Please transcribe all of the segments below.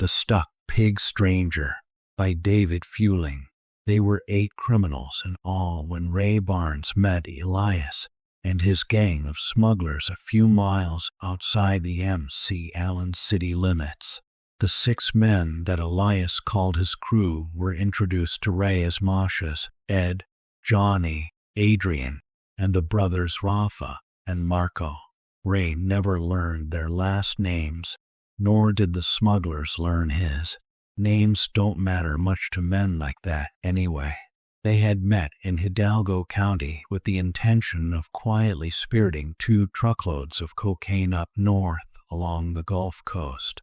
The Stuck Pig Stranger by David Fueling. They were 8 criminals in all when Ray Barnes met Elias and his gang of smugglers a few miles outside the MC Allen city limits. The 6 men that Elias called his crew were introduced to Ray as Moshes, Ed, Johnny, Adrian, and the brothers Rafa and Marco. Ray never learned their last names, nor did the smugglers learn his. Names don't matter much to men like that anyway. They had met in Hidalgo County with the intention of quietly spiriting 2 truckloads of cocaine up north along the Gulf Coast,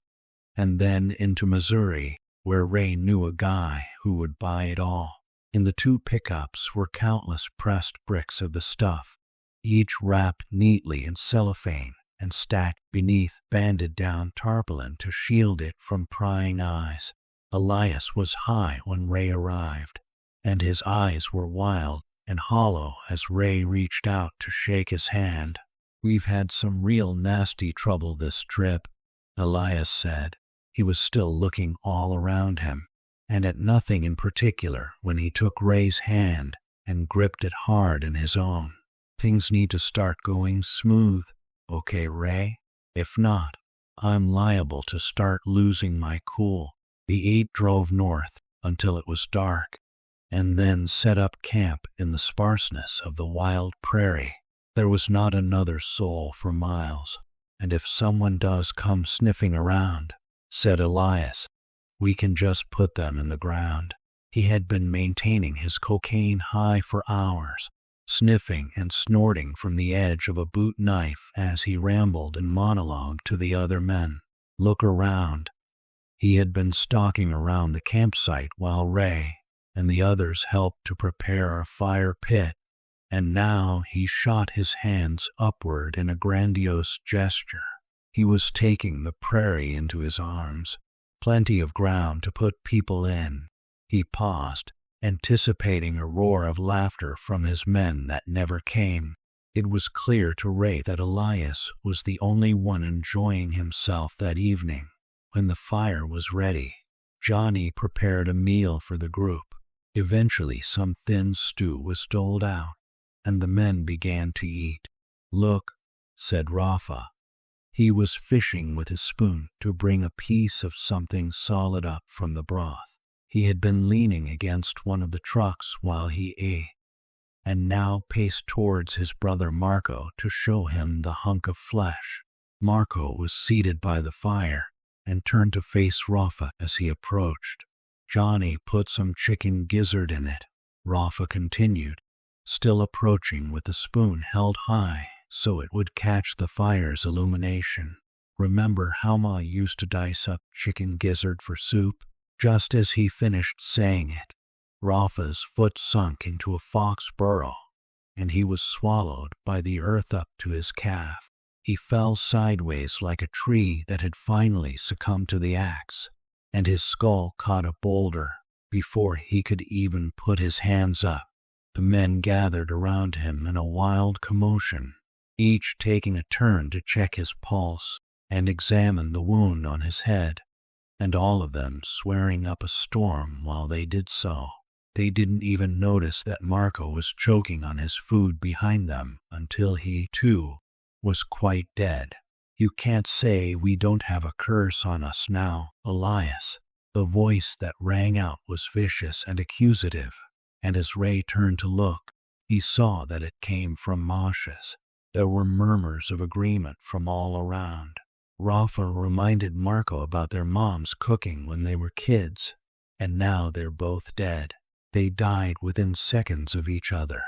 and then into Missouri, where Ray knew a guy who would buy it all. In the 2 pickups were countless pressed bricks of the stuff, each wrapped neatly in cellophane and stacked beneath banded-down tarpaulin to shield it from prying eyes. Elias was high when Ray arrived, and his eyes were wild and hollow as Ray reached out to shake his hand. "We've had some real nasty trouble this trip," Elias said. He was still looking all around him, and at nothing in particular when he took Ray's hand and gripped it hard in his own. "Things need to start going smooth, okay, Ray? If not, I'm liable to start losing my cool." The 8 drove north until it was dark, and then set up camp in the sparseness of the wild prairie. There was not another soul for miles, and if someone does come sniffing around, said Elias, we can just put them in the ground. He had been maintaining his cocaine high for hours, sniffing and snorting from the edge of a boot knife as he rambled and monologued to the other men. Look around. He had been stalking around the campsite while Ray and the others helped to prepare a fire pit, and now he shot his hands upward in a grandiose gesture. He was taking the prairie into his arms, plenty of ground to put people in. He paused, anticipating a roar of laughter from his men that never came. It was clear to Ray that Elias was the only one enjoying himself that evening. When the fire was ready, Johnny prepared a meal for the group. Eventually some thin stew was doled out, and the men began to eat. "Look," said Rafa. He was fishing with his spoon to bring a piece of something solid up from the broth. He had been leaning against one of the trucks while he ate, and now paced towards his brother Marco to show him the hunk of flesh. Marco was seated by the fire and turned to face Rafa as he approached. "Johnny put some chicken gizzard in it," Rafa continued, still approaching with the spoon held high so it would catch the fire's illumination. "Remember how Ma used to dice up chicken gizzard for soup?" Just as he finished saying it, Rafa's foot sunk into a fox burrow, and he was swallowed by the earth up to his calf. He fell sideways like a tree that had finally succumbed to the axe, and his skull caught a boulder before he could even put his hands up. The men gathered around him in a wild commotion, each taking a turn to check his pulse and examine the wound on his head, and all of them swearing up a storm while they did so. They didn't even notice that Marco was choking on his food behind them until he, too, was quite dead. "You can't say we don't have a curse on us now, Elias." The voice that rang out was vicious and accusative, and as Ray turned to look, he saw that it came from Moshes. There were murmurs of agreement from all around. Rafa reminded Marco about their moms cooking when they were kids, and now they're both dead. They died within seconds of each other.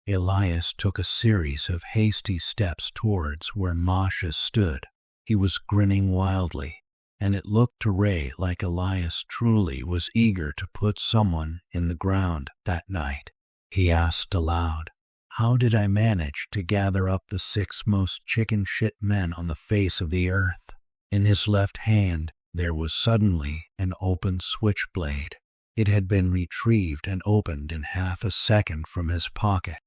Elias took a series of hasty steps towards where Moshes stood. He was grinning wildly, and it looked to Ray like Elias truly was eager to put someone in the ground that night. He asked aloud, "How did I manage to gather up the 6 most chicken shit men on the face of the earth?" In his left hand there was suddenly an open switchblade. It had been retrieved and opened in half a second from his pocket,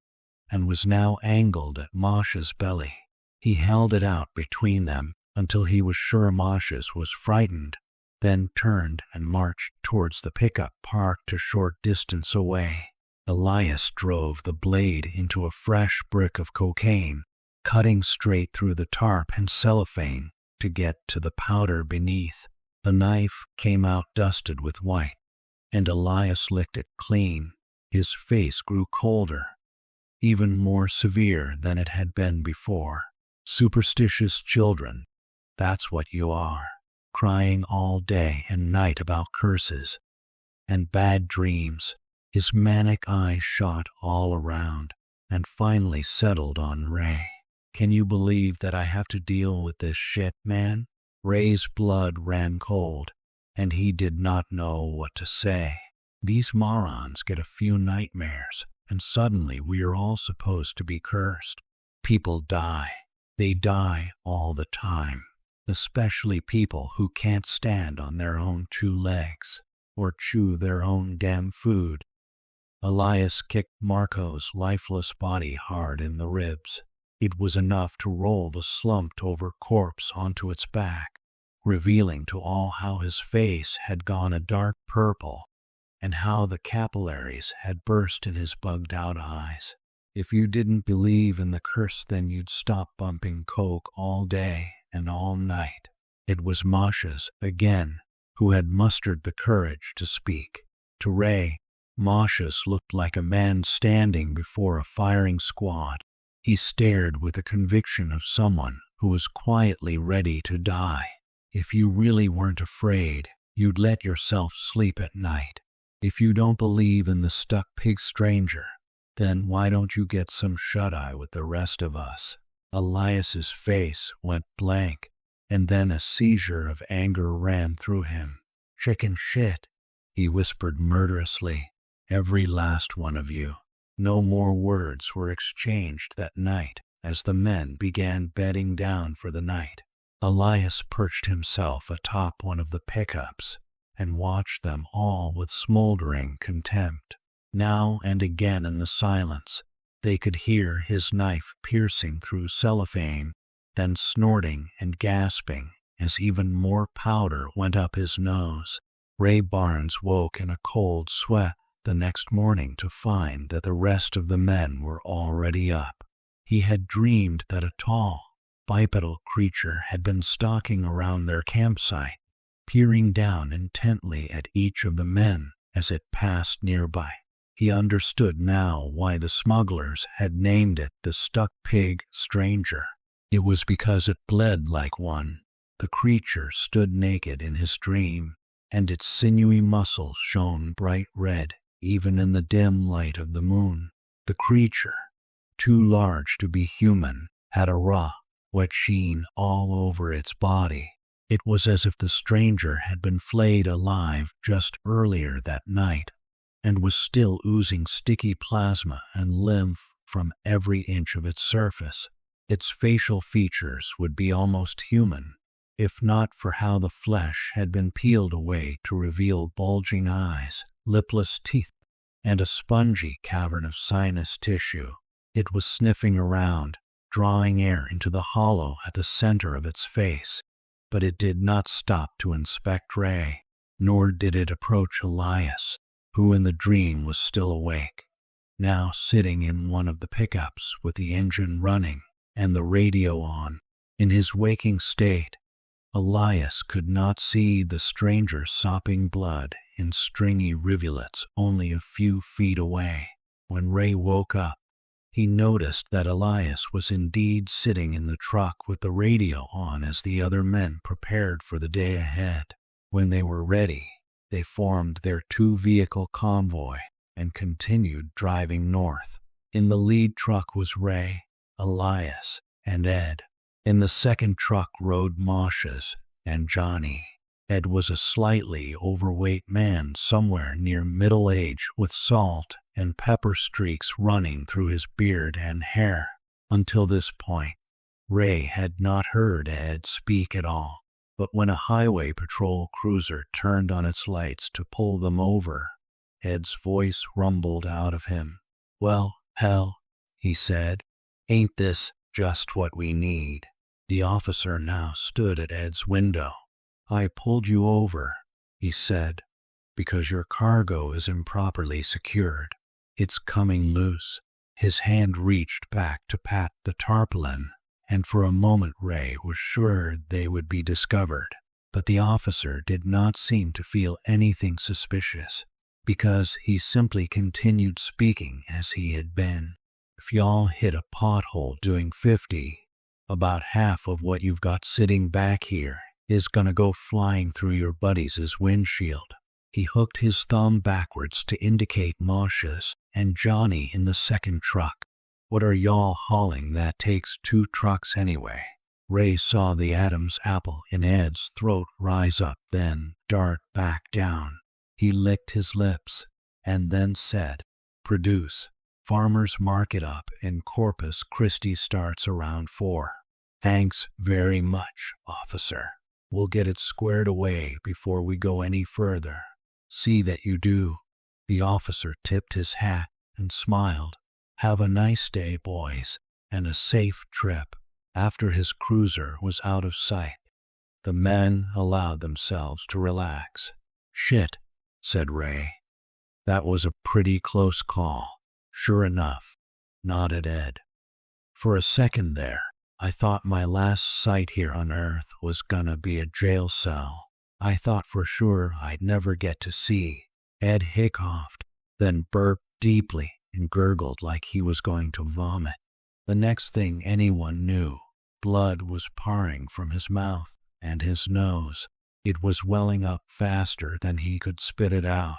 and was now angled at Moshe's belly. He held it out between them until he was sure Moshes was frightened then turned and marched towards the pickup parked a short distance away. Elias drove the blade into a fresh brick of cocaine, cutting straight through the tarp and cellophane to get to the powder beneath. The knife came out dusted with white, and Elias licked it clean. His face grew colder, even more severe than it had been before. Superstitious children, that's what you are, crying all day and night about curses and bad dreams. His manic eyes shot all around and finally settled on Ray. Can you believe that I have to deal with this shit, man? Ray's blood ran cold, and he did not know what to say. These morons get a few nightmares, and suddenly we are all supposed to be cursed. People die. They die all the time, especially people who can't stand on their own two legs or chew their own damn food. Elias kicked Marco's lifeless body hard in the ribs. It was enough to roll the slumped-over corpse onto its back, revealing to all how his face had gone a dark purple and how the capillaries had burst in his bugged-out eyes. If you didn't believe in the curse, then you'd stop bumping coke all day and all night. It was Masha's again, who had mustered the courage to speak. To Ray, Masha's looked like a man standing before a firing squad. He stared with the conviction of someone who was quietly ready to die. If you really weren't afraid, you'd let yourself sleep at night. If you don't believe in the stuck pig stranger, then why don't you get some shut-eye with the rest of us? Elias's face went blank, and then a seizure of anger ran through him. Chicken shit, he whispered murderously. Every last one of you. No more words were exchanged that night as the men began bedding down for the night. Elias perched himself atop one of the pickups and watched them all with smoldering contempt. Now and again in the silence, they could hear his knife piercing through cellophane, then snorting and gasping as even more powder went up his nose. Ray Barnes woke in a cold sweat the next morning to find that the rest of the men were already up. He had dreamed that a tall, bipedal creature had been stalking around their campsite, peering down intently at each of the men as it passed nearby. He understood now why the smugglers had named it the stuck pig stranger. It was because it bled like one. The creature stood naked in his dream, and its sinewy muscles shone bright red even in the dim light of the moon. The creature, too large to be human, had a raw, wet sheen all over its body. It was as if the stranger had been flayed alive just earlier that night and was still oozing sticky plasma and lymph from every inch of its surface. Its facial features would be almost human, if not for how the flesh had been peeled away to reveal bulging eyes, lipless teeth, and a spongy cavern of sinus tissue. It was sniffing around, drawing air into the hollow at the center of its face, but it did not stop to inspect Ray, nor did it approach Elias, who in the dream was still awake, now sitting in one of the pickups with the engine running and the radio on. In his waking state, Elias could not see the stranger sopping blood in stringy rivulets only a few feet away. When Ray woke up, he noticed that Elias was indeed sitting in the truck with the radio on as the other men prepared for the day ahead. When they were ready, they formed their two-vehicle convoy and continued driving north. In the lead truck was Ray, Elias, and Ed. In the second truck rode Moshes and Johnny. Ed was a slightly overweight man somewhere near middle age with salt and pepper streaks running through his beard and hair. Until this point, Ray had not heard Ed speak at all, but when a highway patrol cruiser turned on its lights to pull them over, Ed's voice rumbled out of him. "Well, hell," he said, "ain't this just what we need?" The officer now stood at Ed's window, I pulled you over, he said, because your cargo is improperly secured. It's coming loose. His hand reached back to pat the tarpaulin, and for a moment Ray was sure they would be discovered. But the officer did not seem to feel anything suspicious, because he simply continued speaking as he had been. If y'all hit a pothole doing 50, about half of what you've got sitting back here is gonna go flying through your buddy's windshield. He hooked his thumb backwards to indicate Moshe's and Johnny in the second truck. What are y'all hauling that takes 2 trucks anyway? Ray saw the Adam's apple in Ed's throat rise up, then dart back down. He licked his lips and then said, "Produce. Farmers market up in Corpus Christi starts around 4. Thanks very much, officer. We'll get it squared away before we go any further." "See that you do." The officer tipped his hat and smiled. "Have a nice day, boys, and a safe trip." After his cruiser was out of sight, the men allowed themselves to relax. "Shit," said Ray. "That was a pretty close call." "Sure enough," nodded Ed. "For a second there, I thought my last sight here on Earth was gonna be a jail cell. I thought for sure I'd never get to see." Ed hiccuped, then burped deeply and gurgled like he was going to vomit. The next thing anyone knew, blood was pouring from his mouth and his nose. It was welling up faster than he could spit it out,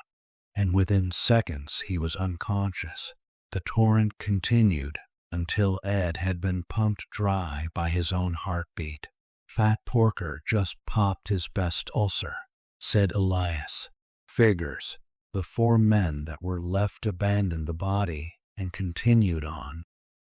and within seconds he was unconscious. The torrent continued until Ed had been pumped dry by his own heartbeat. "Fat Porker just popped his best ulcer," said Elias. "Figures." The 4 men that were left abandoned the body and continued on,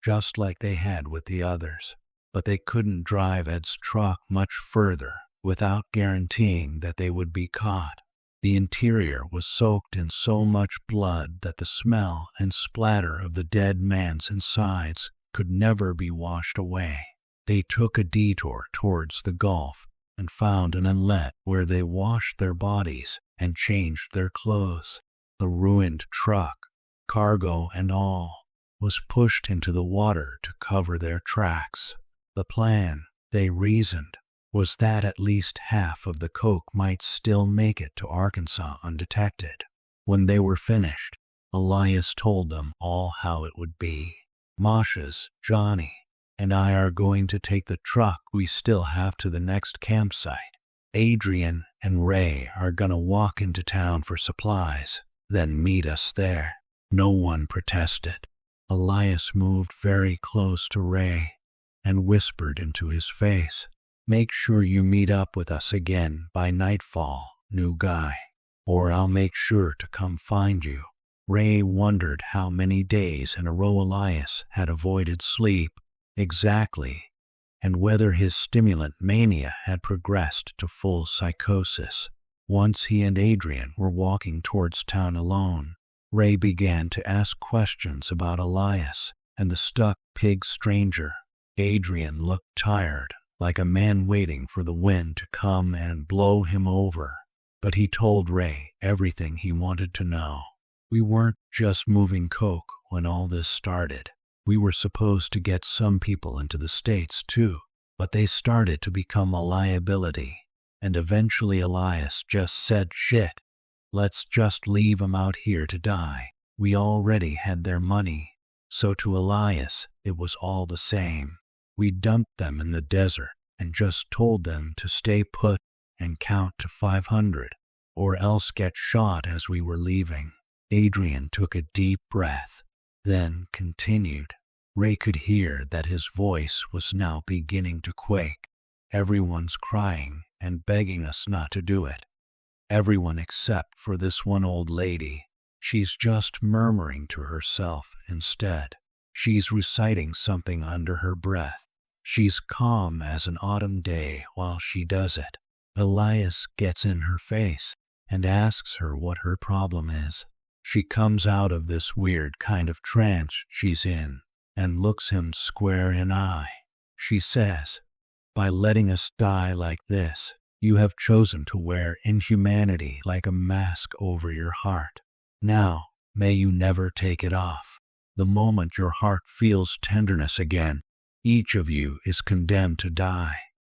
just like they had with the others. But they couldn't drive Ed's truck much further without guaranteeing that they would be caught. The interior was soaked in so much blood that the smell and splatter of the dead man's insides could never be washed away. They took a detour towards the Gulf and found an inlet where they washed their bodies and changed their clothes. The ruined truck, cargo and all, was pushed into the water to cover their tracks. The plan, they reasoned, was that at least half of the coke might still make it to Arkansas undetected. When they were finished, Elias told them all how it would be. "Moshe's, Johnny, and I are going to take the truck we still have to the next campsite. Adrian and Ray are gonna walk into town for supplies, then meet us there." No one protested. Elias moved very close to Ray and whispered into his face, "Make sure you meet up with us again by nightfall, new guy, or I'll make sure to come find you." Ray wondered how many days in a row Elias had avoided sleep exactly, and whether his stimulant mania had progressed to full psychosis. Once he and Adrian were walking towards town alone, Ray began to ask questions about Elias and the stuck pig stranger. Adrian looked tired, like a man waiting for the wind to come and blow him over, but he told Ray everything he wanted to know. "We weren't just moving coke when all this started. We were supposed to get some people into the States too, but they started to become a liability, and eventually Elias just said, 'Shit, let's just leave 'em out here to die.' We already had their money, so to Elias it was all the same. We dumped them in the desert and just told them to stay put and count to 500, or else get shot as we were leaving." Adrian took a deep breath, then continued. Ray could hear that his voice was now beginning to quake. "Everyone's crying and begging us not to do it. Everyone except for this one old lady. She's just murmuring to herself instead. She's reciting something under her breath. She's calm as an autumn day while she does it." Elias gets in her face and asks her what her problem is. She comes out of this weird kind of trance she's in and looks him square in eye. She says, "By letting us die like this, You have chosen to wear inhumanity like a mask over your heart. Now, may you never take it off. The moment your heart feels tenderness again, each of you is condemned to die.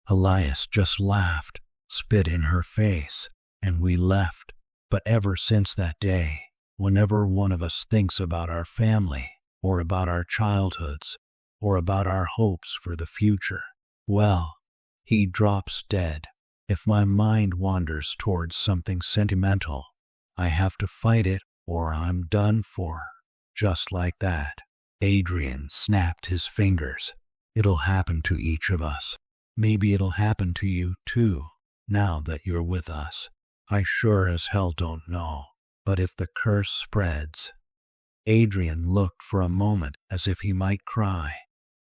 Elias just laughed, spit in her face, and we left. But ever since that day, whenever one of us thinks about our family, or about our childhoods, or about our hopes for the future, well, he drops dead. If my mind wanders towards something sentimental, I have to fight it or I'm done for. Just like that. Adrian snapped his fingers. It'll happen to each of us. Maybe it'll happen to you too, now that you're with us. I sure as hell don't know. But if the curse spreads... Adrian looked for a moment as if he might cry,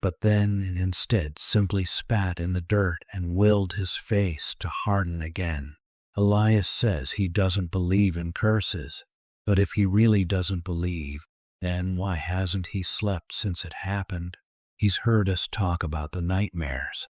but then instead simply spat in the dirt and willed his face to harden again. Elias says he doesn't believe in curses, but if he really doesn't believe, then why hasn't he slept since it happened? He's heard us talk about the nightmares,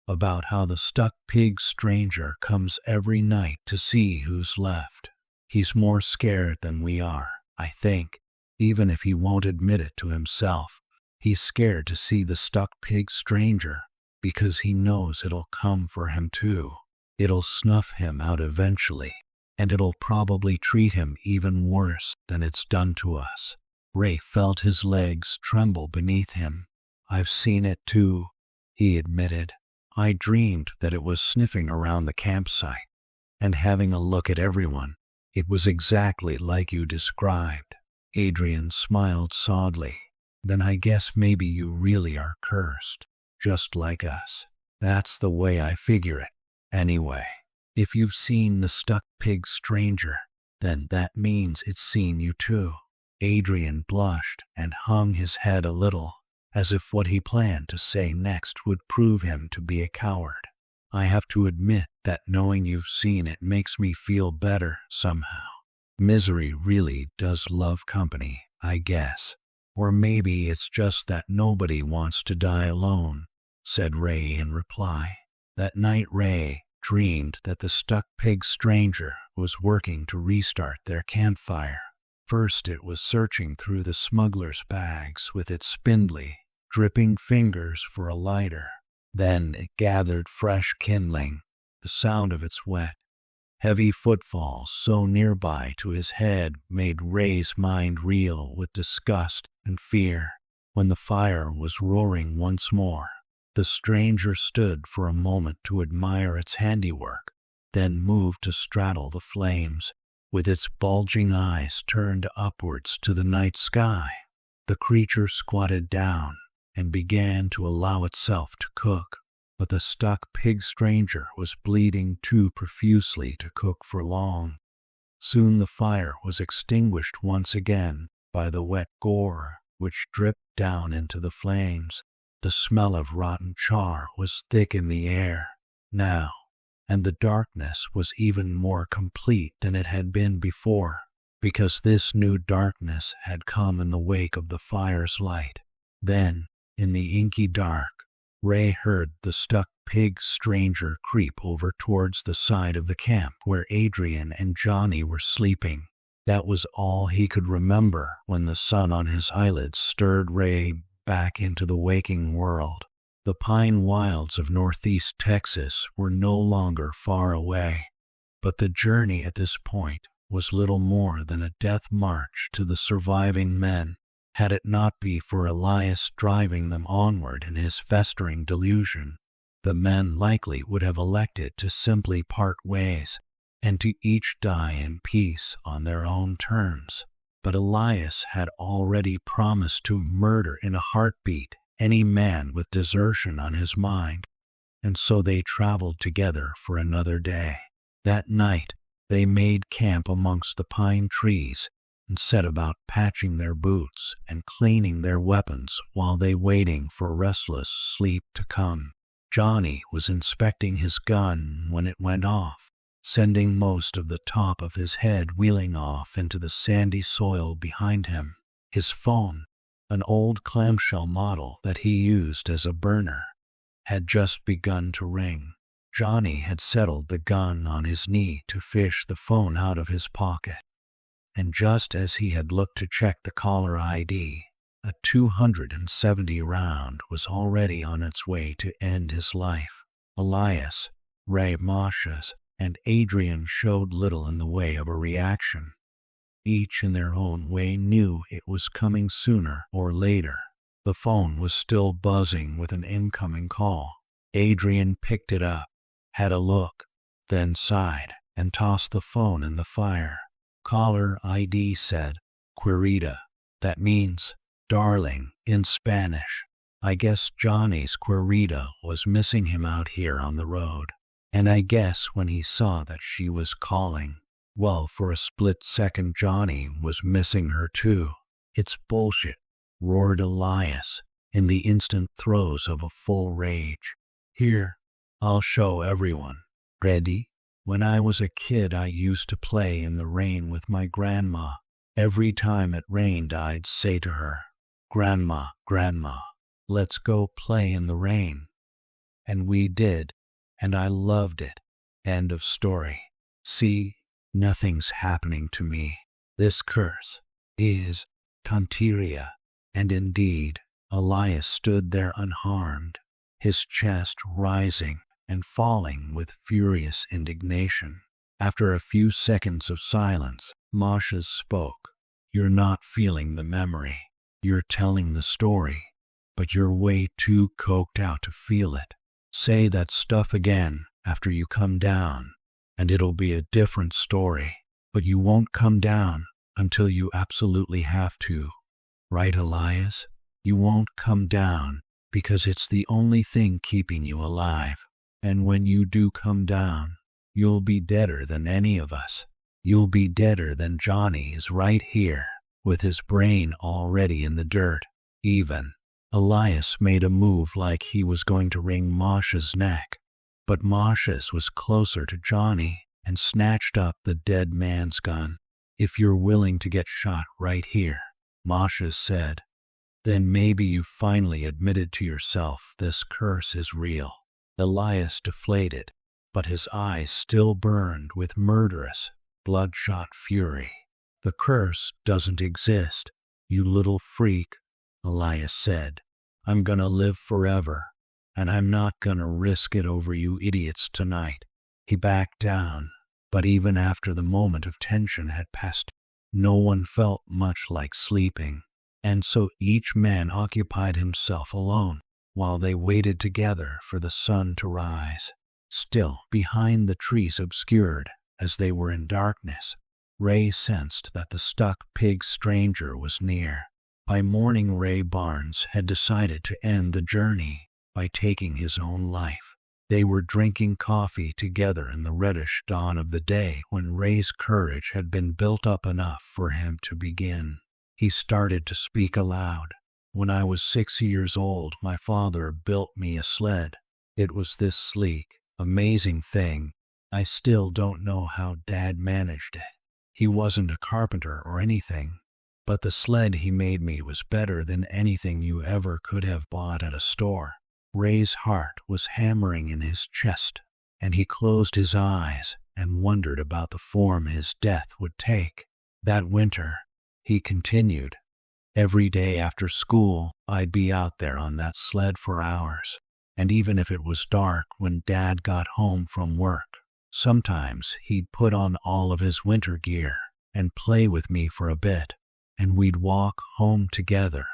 about how the stuck pig stranger comes every night to see who's left. He's more scared than we are, I think, even if he won't admit it to himself. He's scared to see the stuck pig stranger because he knows it'll come for him too. It'll snuff him out eventually, and it'll probably treat him even worse than it's done to us. Ray felt his legs tremble beneath him. I've seen it too, he admitted. I dreamed that it was sniffing around the campsite and having a look at everyone. It was exactly like you described. Adrian smiled sadly. Then I guess maybe you really are cursed, just like us. That's the way I figure it. Anyway, if you've seen the stuck pig stranger, then that means it's seen you too. Adrian blushed and hung his head a little, as if what he planned to say next would prove him to be a coward. I have to admit that knowing you've seen it makes me feel better somehow. Misery really does love company, I guess. Or maybe it's just that nobody wants to die alone, said Ray in reply. That night Ray dreamed that the stuck pig stranger was working to restart their campfire. First it was searching through the smugglers' bags with its spindly, dripping fingers for a lighter. Then it gathered fresh kindling, the sound of its wet, heavy footfalls so nearby to his head made Ray's mind reel with disgust and fear. When the fire was roaring once more, the stranger stood for a moment to admire its handiwork, then moved to straddle the flames, with its bulging eyes turned upwards to the night sky. The creature squatted down and began to allow itself to cook, but the stuck pig stranger was bleeding too profusely to cook for long. Soon the fire was extinguished once again by the wet gore which dripped down into the flames. The smell of rotten char was thick in the air now, and the darkness was even more complete than it had been before, because this new darkness had come in the wake of the fire's light. Then, in the inky dark, Ray heard the stuck pig stranger creep over towards the side of the camp where Adrian and Johnny were sleeping. That was all he could remember when the sun on his eyelids stirred Ray back into the waking world. The pine wilds of northeast Texas were no longer far away, but the journey at this point was little more than a death march to the surviving men. Had it not be for Elias driving them onward in his festering delusion, the men likely would have elected to simply part ways and to each die in peace on their own terms. But Elias had already promised to murder in a heartbeat any man with desertion on his mind, and so they traveled together for another day. That night they made camp amongst the pine trees and set about patching their boots and cleaning their weapons while they waiting for restless sleep to come. Johnny was inspecting his gun when it went off, sending most of the top of his head wheeling off into the sandy soil behind him. His phone, an old clamshell model that he used as a burner, had just begun to ring. Johnny had settled the gun on his knee to fish the phone out of his pocket, and just as he had looked to check the caller ID, a 270 round was already on its way to end his life. Elias, Ray Moshes, and Adrian showed little in the way of a reaction. Each in their own way knew it was coming sooner or later. The phone was still buzzing with an incoming call. Adrian picked it up, had a look, then sighed and tossed the phone in the fire. Caller ID said, "Querida." That means darling in Spanish. I guess Johnny's Querida was missing him out here on the road. And I guess when he saw that she was calling, well, for a split second Johnny was missing her too. "It's bullshit," roared Elias, in the instant throes of a full rage. "Here, I'll show everyone. Ready? When I was a kid I used to play in the rain with my grandma. Every time it rained I'd say to her, 'Grandma, Grandma, let's go play in the rain.' And we did, and I loved it. End of story. See, nothing's happening to me. This curse is tonteria." And indeed, Elias stood there unharmed, his chest rising and falling with furious indignation. After a few seconds of silence, Moshes spoke. "You're not feeling the memory. You're telling the story, but you're way too coked out to feel it. Say that stuff again after you come down, and it'll be a different story. But you won't come down until you absolutely have to. Right, Elias? You won't come down because it's the only thing keeping you alive. And when you do come down, you'll be deader than any of us. You'll be deader than Johnny is right here, with his brain already in the dirt." Even Elias made a move like he was going to wring Moshe's neck, but Moshes was closer to Johnny and snatched up the dead man's gun. "If you're willing to get shot right here," Moshes said, "then maybe you've finally admitted to yourself this curse is real." Elias deflated, but his eyes still burned with murderous, bloodshot fury. "The curse doesn't exist, you little freak," Elias said. "I'm gonna live forever, and I'm not gonna risk it over you idiots tonight." He backed down, but even after the moment of tension had passed, no one felt much like sleeping, and so each man occupied himself alone while they waited together for the sun to rise. Still, behind the trees obscured as they were in darkness, Ray sensed that the stuck pig stranger was near. By morning, Ray Barnes had decided to end the journey by taking his own life. They were drinking coffee together in the reddish dawn of the day when Ray's courage had been built up enough for him to begin. He started to speak aloud. "When I was 6 years old, my father built me a sled. It was this sleek, amazing thing. I still don't know how Dad managed it. He wasn't a carpenter or anything, but the sled he made me was better than anything you ever could have bought at a store." Ray's heart was hammering in his chest, and he closed his eyes and wondered about the form his death would take. "That winter," he continued, "every day after school, I'd be out there on that sled for hours. And even if it was dark when Dad got home from work, sometimes he'd put on all of his winter gear and play with me for a bit, and we'd walk home together,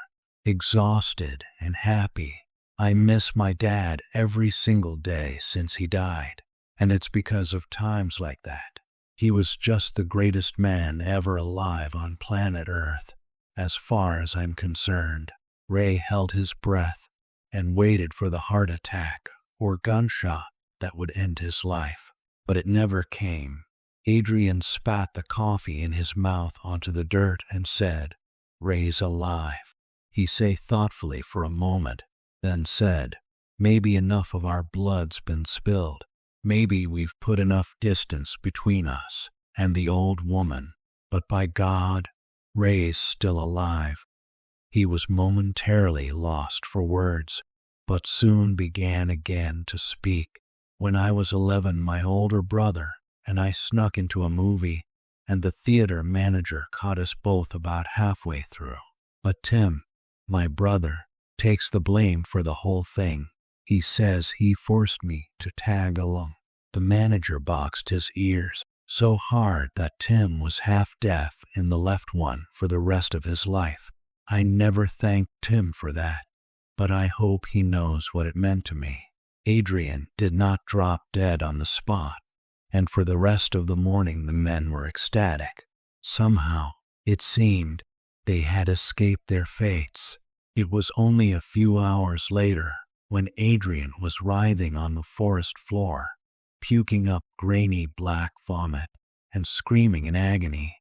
exhausted and happy. I miss my dad every single day since he died, and it's because of times like that. He was just the greatest man ever alive on planet Earth, as far as I'm concerned." Ray held his breath and waited for the heart attack or gunshot that would end his life, but it never came. Adrian spat the coffee in his mouth onto the dirt and said, "Ray's alive." He sat thoughtfully for a moment, then said, "Maybe enough of our blood's been spilled. Maybe we've put enough distance between us and the old woman, but by God, Ray's still alive." He was momentarily lost for words, but soon began again to speak. When I was 11, my older brother and I snuck into a movie, and the theater manager caught us both about halfway through. But Tim, my brother, takes the blame for the whole thing. He says he forced me to tag along. The manager boxed his ears so hard that Tim was half deaf in the left one for the rest of his life. I never thanked Tim for that, but I hope he knows what it meant to me. Adrian did not drop dead on the spot, and for the rest of the morning the men were ecstatic. Somehow, it seemed, they had escaped their fates. It was only a few hours later, when Adrian was writhing on the forest floor, puking up grainy black vomit and screaming in agony,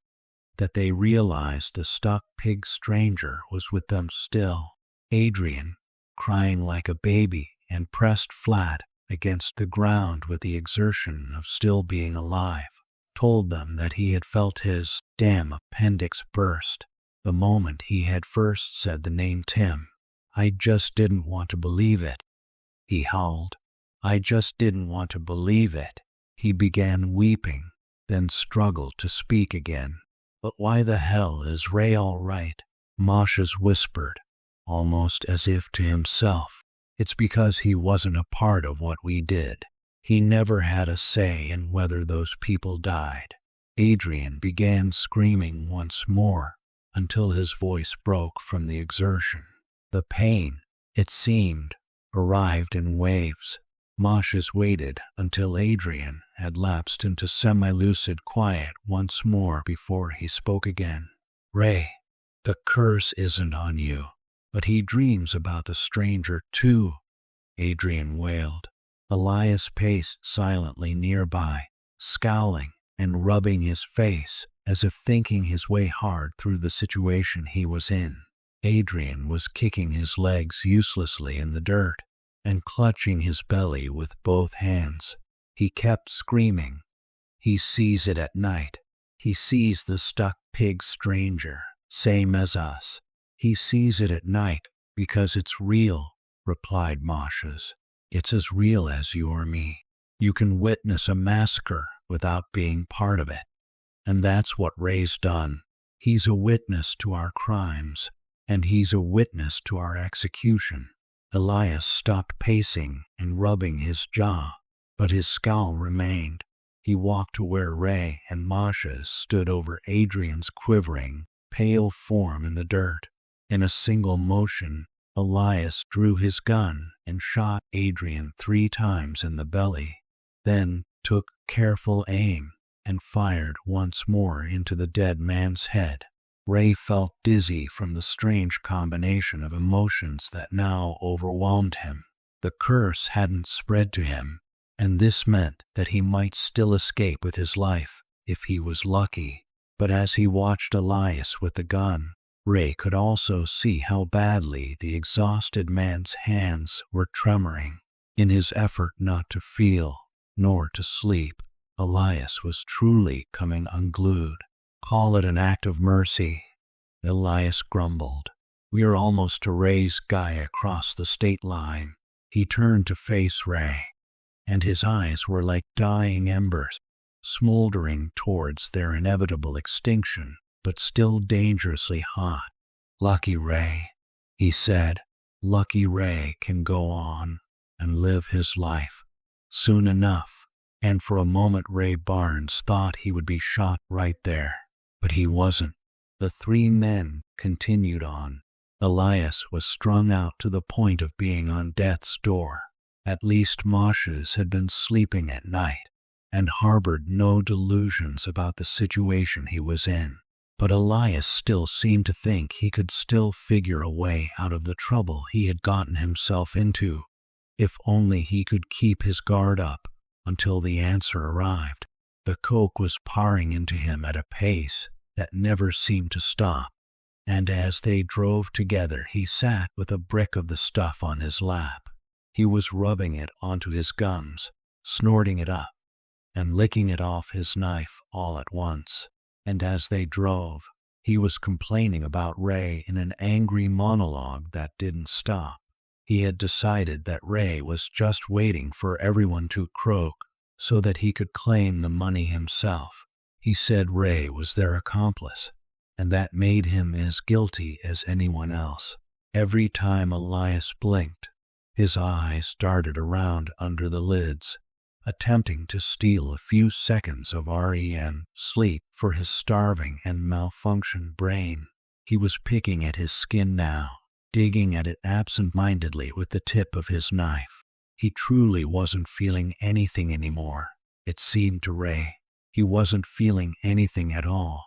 that they realized the stuck pig stranger was with them still. Adrian, crying like a baby and pressed flat against the ground with the exertion of still being alive, told them that he had felt his damn appendix burst the moment he had first said the name Tim. I just didn't want to believe it, he howled. I just didn't want to believe it. He began weeping, then struggled to speak again. But why the hell is Ray all right? Moshes whispered, almost as if to himself. It's because he wasn't a part of what we did. He never had a say in whether those people died. Adrian began screaming once more until his voice broke from the exertion. The pain, it seemed, arrived in waves. Moshes waited until Adrian had lapsed into semi-lucid quiet once more before he spoke again. Ray, the curse isn't on you, but he dreams about the stranger too, Adrian wailed. Elias paced silently nearby, scowling and rubbing his face as if thinking his way hard through the situation he was in. Adrian was kicking his legs uselessly in the dirt and clutching his belly with both hands. He kept screaming. He sees it at night. He sees the stuck pig stranger, same as us. He sees it at night because it's real, replied Moshes. It's as real as you or me. You can witness a massacre without being part of it. And that's what Ray's done. He's a witness to our crimes, and he's a witness to our execution. Elias stopped pacing and rubbing his jaw, but his scowl remained. He walked to where Ray and Moshes stood over Adrian's quivering, pale form in the dirt. In a single motion, Elias drew his gun and shot Adrian 3 times in the belly, then took careful aim and fired once more into the dead man's head. Ray felt dizzy from the strange combination of emotions that now overwhelmed him. The curse hadn't spread to him, and this meant that he might still escape with his life if he was lucky. But as he watched Elias with the gun, Ray could also see how badly the exhausted man's hands were tremoring. In his effort not to feel, nor to sleep, Elias was truly coming unglued. Call it an act of mercy, Elias grumbled. We are almost to Ray's guy across the state line. He turned to face Ray, and his eyes were like dying embers, smoldering towards their inevitable extinction, but still dangerously hot. Lucky Ray, he said. Lucky Ray can go on and live his life soon enough. And for a moment Ray Barnes thought he would be shot right there. But he wasn't. The 3 men continued on. Elias was strung out to the point of being on death's door. At least Moshes had been sleeping at night and harbored no delusions about the situation he was in. But Elias still seemed to think he could still figure a way out of the trouble he had gotten himself into, if only he could keep his guard up until the answer arrived. The coke was pouring into him at a pace that never seemed to stop, and as they drove together he sat with a brick of the stuff on his lap. He was rubbing it onto his gums, snorting it up, and licking it off his knife all at once. And as they drove, he was complaining about Ray in an angry monologue that didn't stop. He had decided that Ray was just waiting for everyone to croak so that he could claim the money himself. He said Ray was their accomplice, and that made him as guilty as anyone else. Every time Elias blinked, his eyes darted around under the lids, attempting to steal a few seconds of REM sleep for his starving and malfunctioned brain. He was picking at his skin now, digging at it absent-mindedly with the tip of his knife. He truly wasn't feeling anything anymore, it seemed to Ray. He wasn't feeling anything at all,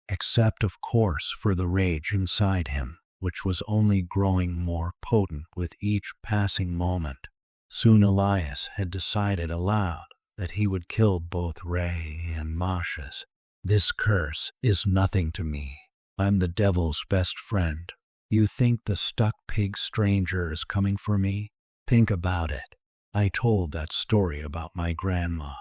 except of course for the rage inside him, which was only growing more potent with each passing moment. Soon Elias had decided aloud that he would kill both Ray and Masha's. This curse is nothing to me. I'm the devil's best friend. You think the stuck pig stranger is coming for me? Think about it. I told that story about my grandma,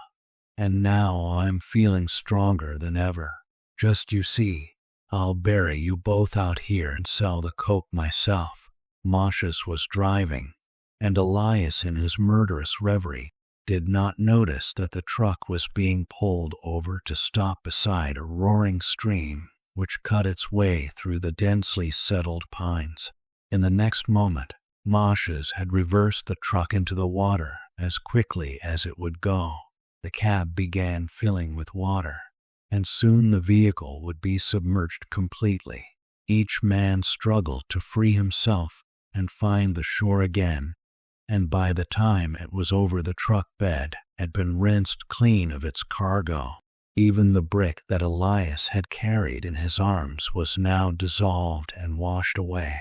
and now I'm feeling stronger than ever. Just you see, I'll bury you both out here and sell the coke myself. Masha's was driving, and Elias in his murderous reverie did not notice that the truck was being pulled over to stop beside a roaring stream which cut its way through the densely settled pines. In the next moment, Masha's had reversed the truck into the water as quickly as it would go. The cab began filling with water, and soon the vehicle would be submerged completely. Each man struggled to free himself and find the shore again, and by the time it was over, the truck bed had been rinsed clean of its cargo. Even the brick that Elias had carried in his arms was now dissolved and washed away.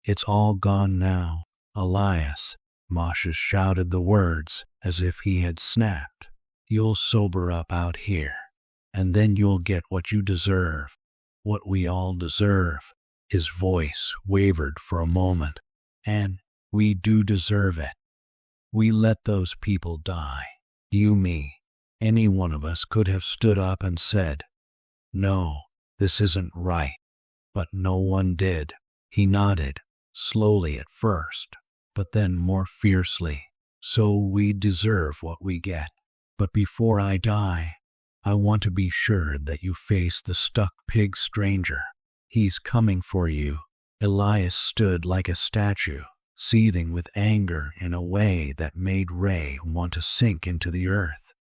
It's all gone now, Elias. Masha shouted the words as if he had snapped. You'll sober up out here, and then you'll get what you deserve, what we all deserve. His voice wavered for a moment. And we do deserve it. We let those people die. You, me, any one of us could have stood up and said, no, this isn't right. But no one did. He nodded, slowly at first, but then more fiercely. So we deserve what we get. But before I die, I want to be sure that you face the stuck pig stranger. He's coming for you. Elias stood like a statue, seething with anger in a way that made Ray want to sink into the earth,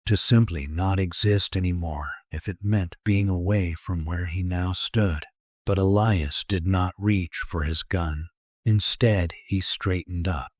to simply not exist anymore if it meant being away from where he now stood. But Elias did not reach for his gun. Instead, he straightened up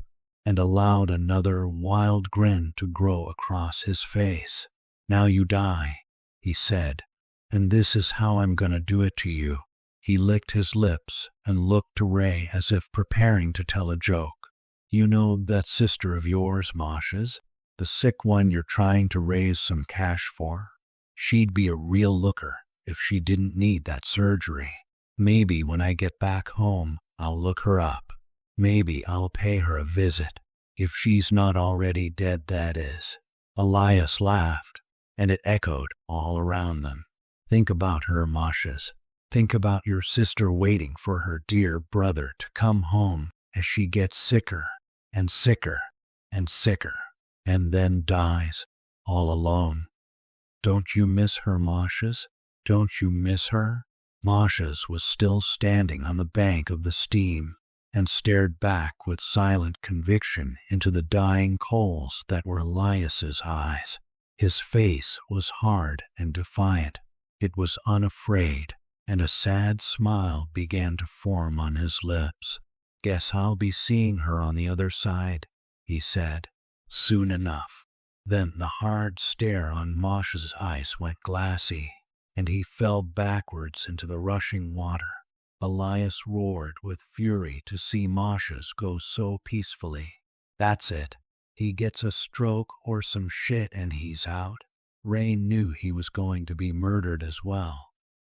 and allowed another wild grin to grow across his face. Now you die, he said, and this is how I'm gonna do it to you. He licked his lips and looked to Ray as if preparing to tell a joke. You know that sister of yours, Masha's, the sick one you're trying to raise some cash for? She'd be a real looker if she didn't need that surgery. Maybe when I get back home, I'll look her up. Maybe I'll pay her a visit. If she's not already dead, that is. Elias laughed, and it echoed all around them. Think about her, Masha's. Think about your sister waiting for her dear brother to come home as she gets sicker and sicker and sicker, and then dies all alone. Don't you miss her, Masha's? Don't you miss her? Masha's was still standing on the bank of the stream and stared back with silent conviction into the dying coals that were Elias's eyes. His face was hard and defiant. It was unafraid, and a sad smile began to form on his lips. Guess I'll be seeing her on the other side, he said. Soon enough. Then the hard stare on Masha's eyes went glassy, and he fell backwards into the rushing water. Elias roared with fury to see Masha's go so peacefully. That's it. He gets a stroke or some shit and he's out. Ray knew he was going to be murdered as well,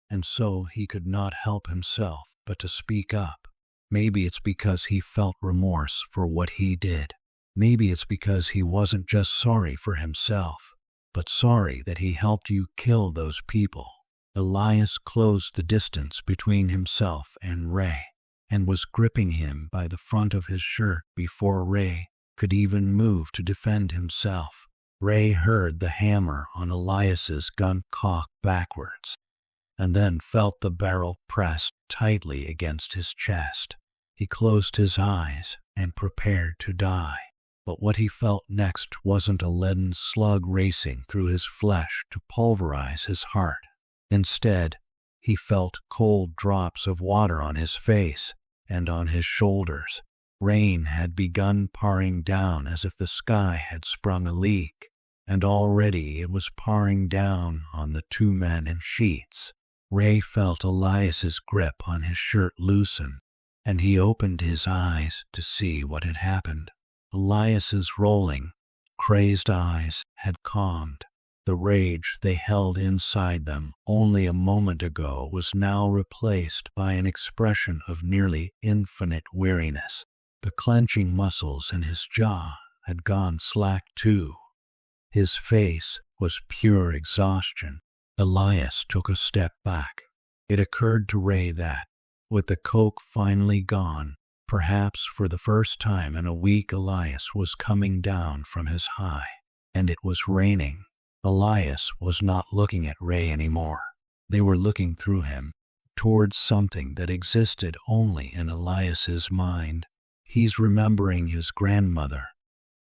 and so he could not help himself but to speak up. Maybe it's because he felt remorse for what he did. Maybe it's because he wasn't just sorry for himself, but sorry that he helped you kill those people. Elias closed the distance between himself and Ray. and was gripping him by the front of his shirt before Ray could even move to defend himself. Ray heard the hammer on Elias's gun cock backwards, and then felt the barrel pressed tightly against his chest. He closed his eyes and prepared to die. But what he felt next wasn't a leaden slug racing through his flesh to pulverize his heart. Instead, he felt cold drops of water on his face and on his shoulders. Rain had begun pouring down as if the sky had sprung a leak, and already it was pouring down on the two men in sheets. Ray felt Elias's grip on his shirt loosen, and he opened his eyes to see what had happened. Elias's rolling, crazed eyes had calmed. The rage they held inside them only a moment ago was now replaced by an expression of nearly infinite weariness. The clenching muscles in his jaw had gone slack too. His face was pure exhaustion. Elias took a step back. It occurred to Ray that, with the coke finally gone, perhaps for the first time in a week, Elias was coming down from his high, and it was raining. Elias was not looking at Ray anymore. They were looking through him, towards something that existed only in Elias's mind. He's remembering his grandmother,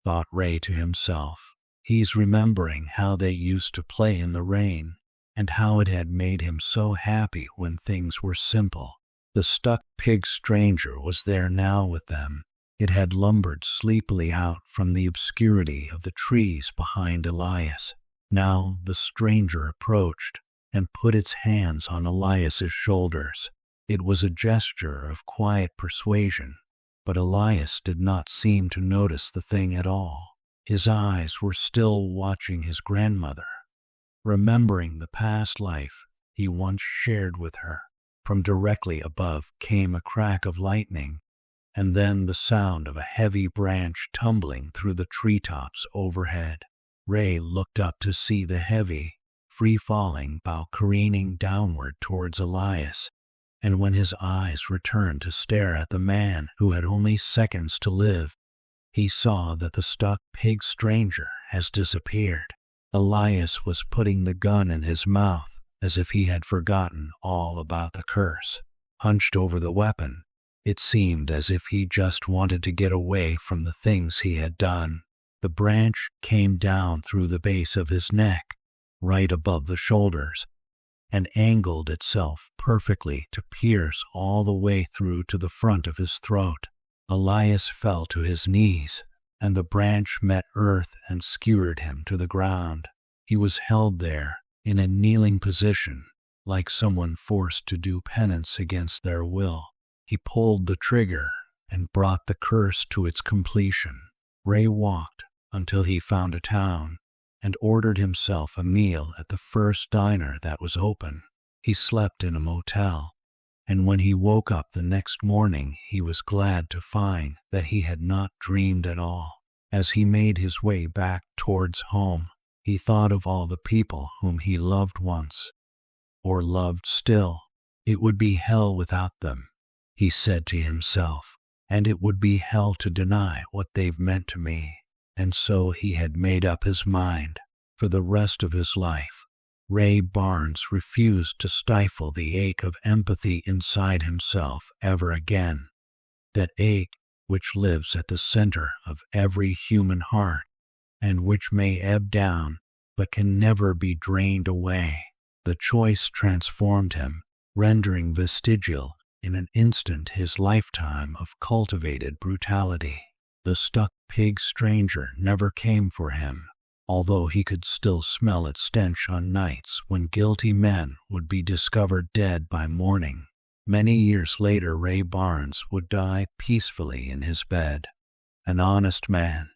thought Ray to himself. He's remembering how they used to play in the rain, and how it had made him so happy when things were simple. The stuck pig stranger was there now with them. It had lumbered sleepily out from the obscurity of the trees behind Elias. Now the stranger approached and put its hands on Elias's shoulders. It was a gesture of quiet persuasion, but Elias did not seem to notice the thing at all. His eyes were still watching his grandmother, remembering the past life he once shared with her. From directly above came a crack of lightning, and then the sound of a heavy branch tumbling through the treetops overhead. Ray looked up to see the heavy, free-falling bough careening downward towards Elias, and when his eyes returned to stare at the man who had only seconds to live, he saw that the stuck pig stranger has disappeared. Elias was putting the gun in his mouth as if he had forgotten all about the curse. Hunched over the weapon, it seemed as if he just wanted to get away from the things he had done. The branch came down through the base of his neck, right above the shoulders, and angled itself perfectly to pierce all the way through to the front of his throat. Elias fell to his knees, and the branch met earth and skewered him to the ground. He was held there, in a kneeling position, like someone forced to do penance against their will. He pulled the trigger and brought the curse to its completion. Ray walked until he found a town and ordered himself a meal at the first diner that was open. He slept in a motel, and when he woke up the next morning, he was glad to find that he had not dreamed at all. As he made his way back towards home, he thought of all the people whom he loved once, or loved still. It would be hell without them, he said to himself, and it would be hell to deny what they've meant to me. And so he had made up his mind. For the rest of his life, Ray Barnes refused to stifle the ache of empathy inside himself ever again. That ache which lives at the center of every human heart, and which may ebb down but can never be drained away. The choice transformed him, rendering vestigial in an instant his lifetime of cultivated brutality. The stuck pig stranger never came for him, although he could still smell its stench on nights when guilty men would be discovered dead by morning. Many years later, Ray Barnes would die peacefully in his bed, an honest man,